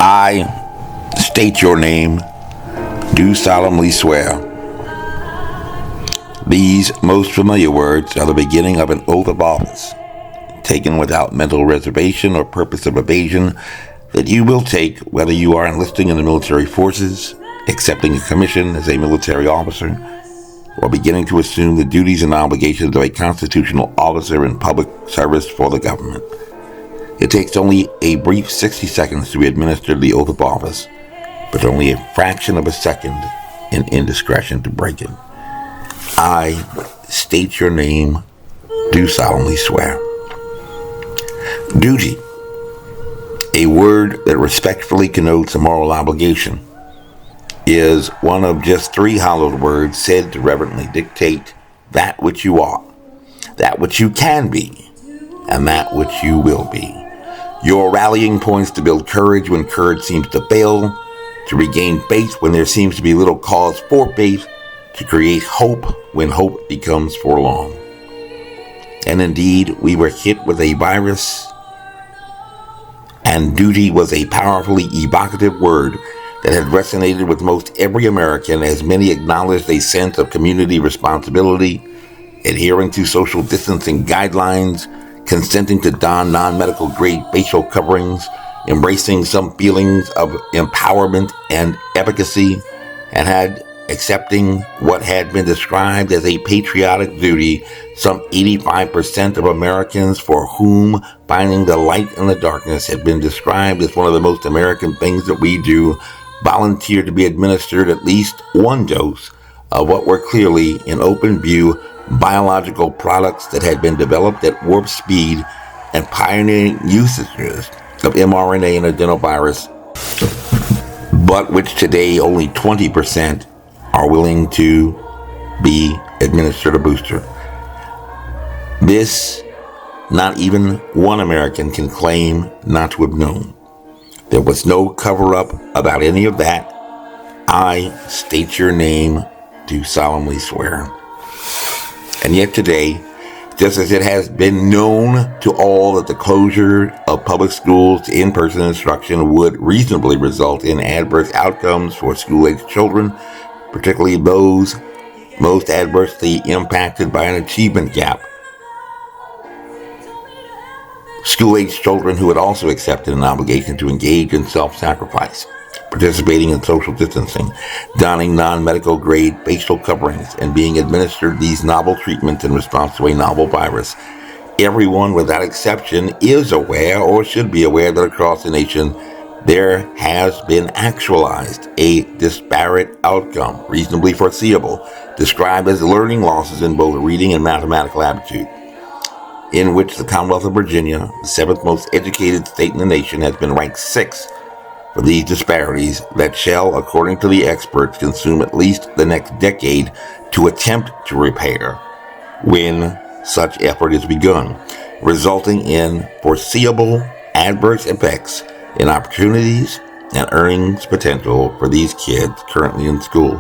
I state your name, do solemnly swear. These most familiar words are the beginning of an oath of office, taken without mental reservation or purpose of evasion, that you will take whether you are enlisting in the military forces, accepting a commission as a military officer, or beginning to assume the duties and obligations of a constitutional officer in public service for the government. It takes only a brief 60 seconds to administer the oath of office, but only a fraction of a second in indiscretion to break it. I state your name, do solemnly swear. Duty, a word that respectfully connotes a moral obligation, is one of just three hallowed words said to reverently dictate that which you are, that which you can be, and that which you will be. Your rallying points to build courage when courage seems to fail, to regain faith when there seems to be little cause for faith, to create hope when hope becomes forlorn. And indeed, we were hit with a virus, and duty was a powerfully evocative word that had resonated with most every American, as many acknowledged a sense of community responsibility, adhering to social distancing guidelines, consenting to don non-medical grade facial coverings, embracing some feelings of empowerment and efficacy, and had accepting what had been described as a patriotic duty. Some 85% of Americans for whom finding the light in the darkness had been described as one of the most American things that we do, volunteered to be administered at least one dose of what were clearly, in open view, biological products that had been developed at warp speed and pioneering usages of mRNA and adenovirus, but which today only 20% are willing to be administered a booster. This, not even one American can claim not to have known. There was no cover-up about any of that. I state your name, do solemnly swear. And yet today, just as it has been known to all that the closure of public schools to in-person instruction would reasonably result in adverse outcomes for school-aged children, particularly those most adversely impacted by an achievement gap. School-aged children who had also accepted an obligation to engage in self-sacrifice, participating in social distancing, donning non-medical grade facial coverings, and being administered these novel treatments in response to a novel virus. Everyone without exception is aware, or should be aware, that across the nation there has been actualized a disparate outcome, reasonably foreseeable, described as learning losses in both reading and mathematical aptitude, in which the Commonwealth of Virginia, the seventh most educated state in the nation, has been ranked sixth for these disparities that shall, according to the experts, consume at least the next decade to attempt to repair when such effort is begun, resulting in foreseeable adverse effects in opportunities and earnings potential for these kids currently in school,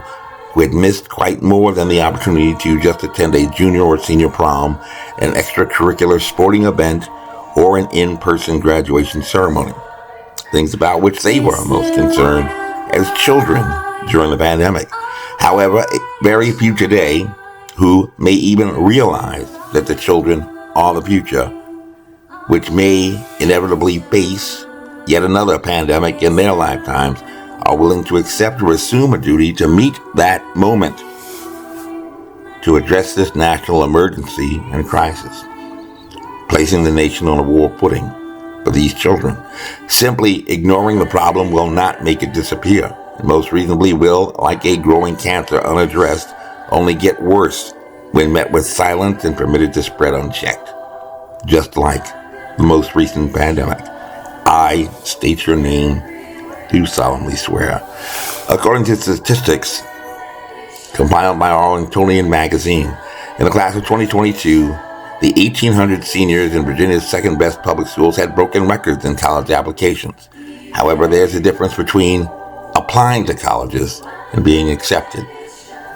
who had missed quite more than the opportunity to just attend a junior or senior prom, an extracurricular sporting event, or an in-person graduation ceremony, things about which they were most concerned as children during the pandemic. However, very few today who may even realize that the children are the future, which may inevitably face yet another pandemic in their lifetimes, are willing to accept or assume a duty to meet that moment, to address this national emergency and crisis, placing the nation on a war footing for these children. Simply ignoring the problem will not make it disappear. It most reasonably will, like a growing cancer unaddressed, only get worse when met with silence and permitted to spread unchecked, just like the most recent pandemic. I state your name, do solemnly swear. According to statistics compiled by Arlingtonian magazine, in the class of 2022, the 1,800 seniors in Virginia's second-best public schools had broken records in college applications. However, there's a difference between applying to colleges and being accepted,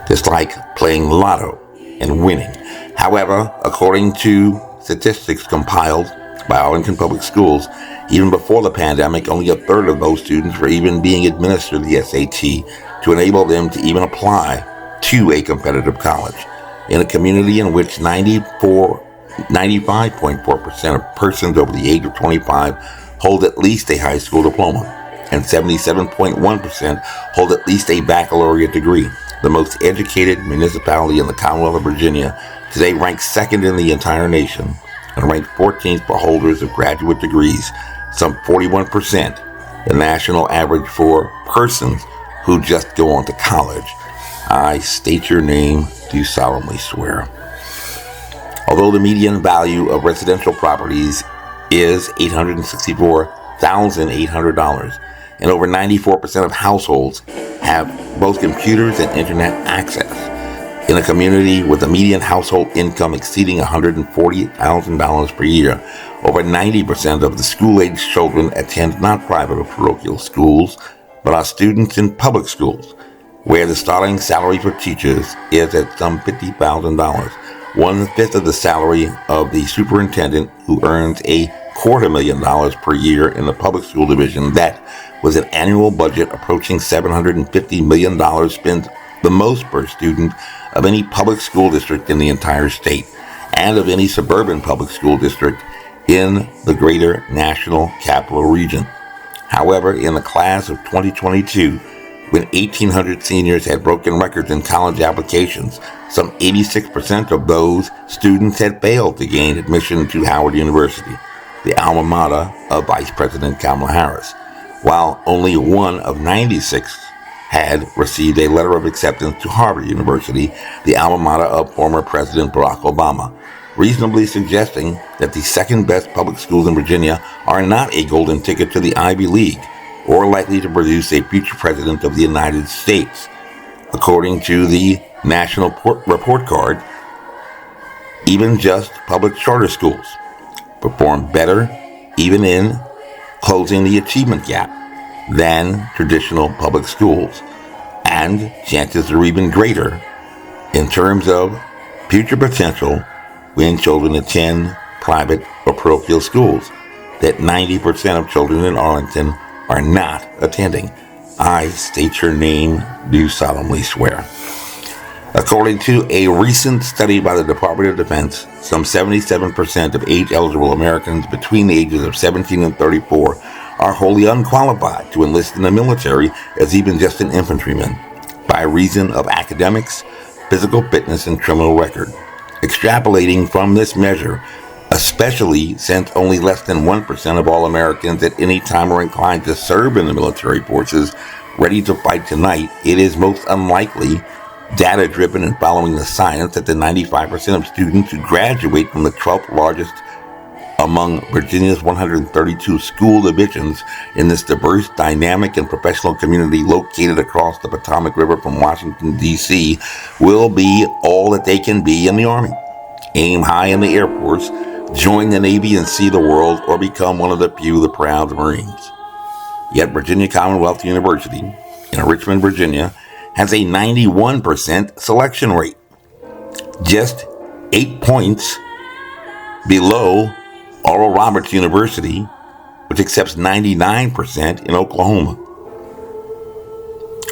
just like playing lotto and winning. However, according to statistics compiled by Arlington Public Schools. Even before the pandemic, only a third of those students were even being administered the SAT to enable them to even apply to a competitive college. In a community in which 95.4% of persons over the age of 25 hold at least a high school diploma, and 77.1% hold at least a baccalaureate degree, the most educated municipality in the Commonwealth of Virginia today ranks second in the entire nation and ranked 14th for holders of graduate degrees, some 41%, the national average for persons who just go on to college. I state your name, do solemnly swear. Although the median value of residential properties is $864,800, and over 94% of households have both computers and internet access. In a community with a median household income exceeding $140,000 per year, over 90% of the school-age children attend not private or parochial schools, but are students in public schools, where the starting salary for teachers is at some $50,000, 1/5 of the salary of the superintendent, who earns $250,000 per year in the public school division. That was an annual budget approaching $750 million, spent the most per student of any public school district in the entire state, and of any suburban public school district in the greater national capital region. However, in the class of 2022, when 1,800 seniors had broken records in college applications, some 86% of those students had failed to gain admission to Howard University, the alma mater of Vice President Kamala Harris, while only one of 96 had received a letter of acceptance to Harvard University, the alma mater of former President Barack Obama, reasonably suggesting that the second best public schools in Virginia are not a golden ticket to the Ivy League or likely to produce a future president of the United States. According to the National Report Card, even just public charter schools perform better, even in closing the achievement gap, than traditional public schools, and chances are even greater in terms of future potential when children attend private or parochial schools, that 90% of children in Arlington are not attending. I state your name, do solemnly swear. According to a recent study by the Department of Defense, some 77% of age-eligible Americans between the ages of 17 and 34 are wholly unqualified to enlist in the military as even just an infantryman, by reason of academics, physical fitness, and criminal record. Extrapolating from this measure, especially since only less than 1% of all Americans at any time are inclined to serve in the military forces ready to fight tonight, it is most unlikely, data-driven and following the science, that the 95% of students who graduate from the 12th largest among Virginia's 132 school divisions in this diverse, dynamic, and professional community located across the Potomac River from Washington, D.C., will be all that they can be in the Army, aim high in the Air Force, join the Navy and see the world, or become one of the few, the proud Marines. Yet Virginia Commonwealth University in Richmond, Virginia, has a 91% selection rate, just 8 points below Oral Roberts University, which accepts 99% in Oklahoma,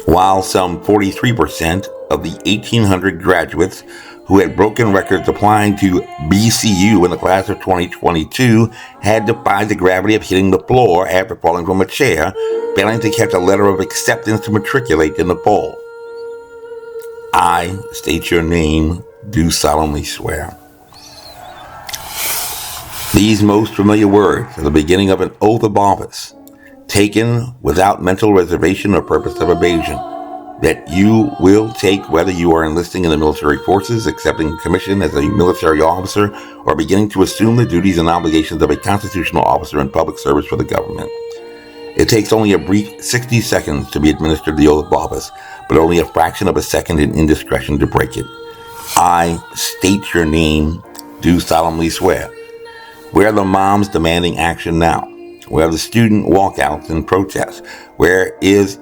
while some 43% of the 1,800 graduates who had broken records applying to BCU in the class of 2022 had defied the gravity of hitting the floor after falling from a chair, failing to catch a letter of acceptance to matriculate in the fall. I state your name, do solemnly swear. These most familiar words are the beginning of an oath of office, taken without mental reservation or purpose of evasion, that you will take whether you are enlisting in the military forces, accepting a commission as a military officer, or beginning to assume the duties and obligations of a constitutional officer in public service for the government. It takes only a brief 60 seconds to be administered the oath of office, but only a fraction of a second in indiscretion to break it. I state your name, do solemnly swear. Where are the moms demanding action now? Where are the student walkouts and protests? Where is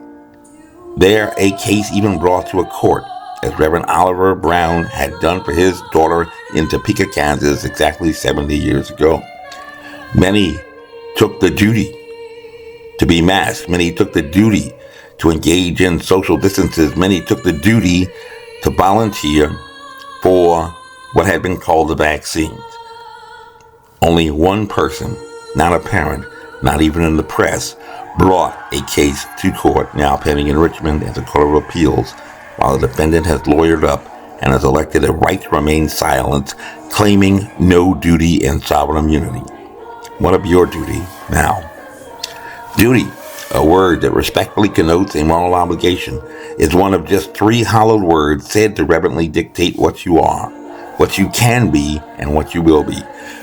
there a case even brought to a court, as Reverend Oliver Brown had done for his daughter in Topeka, Kansas, exactly 70 years ago? Many took the duty to be masked. Many took the duty to engage in social distances. Many took the duty to volunteer for what had been called the vaccines. Only one person, not a parent, not even in the press, brought a case to court, now pending in Richmond at the Court of Appeals, while the defendant has lawyered up and has elected a right to remain silent, claiming no duty and sovereign immunity. What of your duty now? Duty, a word that respectfully connotes a moral obligation, is one of just 3 hollowed words said to reverently dictate what you are, what you can be, and what you will be.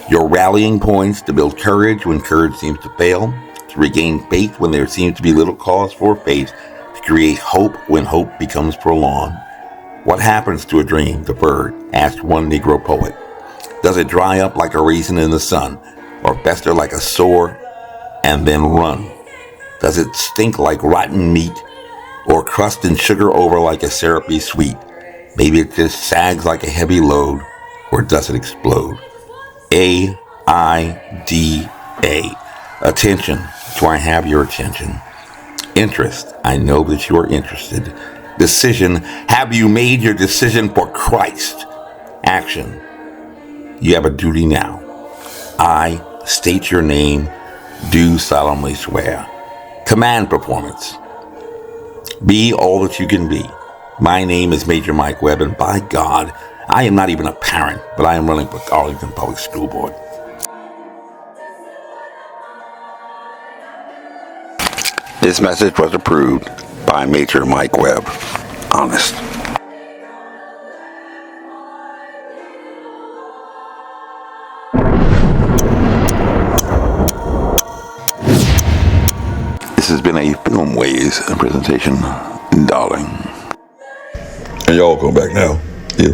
Your rallying points to build courage when courage seems to fail, to regain faith when there seems to be little cause for faith, to create hope when hope becomes prolonged. What happens to a dream deferred? Asked one Negro poet. Does it dry up like a raisin in the sun, or fester like a sore and then run? Does it stink like rotten meat, or crust and sugar over like a syrupy sweet? Maybe it just sags like a heavy load, or does it explode? AIDA. Attention. Do I have your attention? Interest. I know that you are interested. Decision. Have you made your decision for Christ? Action. You have a duty now. I state your name. Do solemnly swear. Command performance. Be all that you can be. My name is Major Mike Webb, and by God, I am not even a parent, but I am running for Arlington Public School Board. This message was approved by Major Mike Webb. Honest. This has been a Filmways presentation, darling. And y'all come back now. Yeah.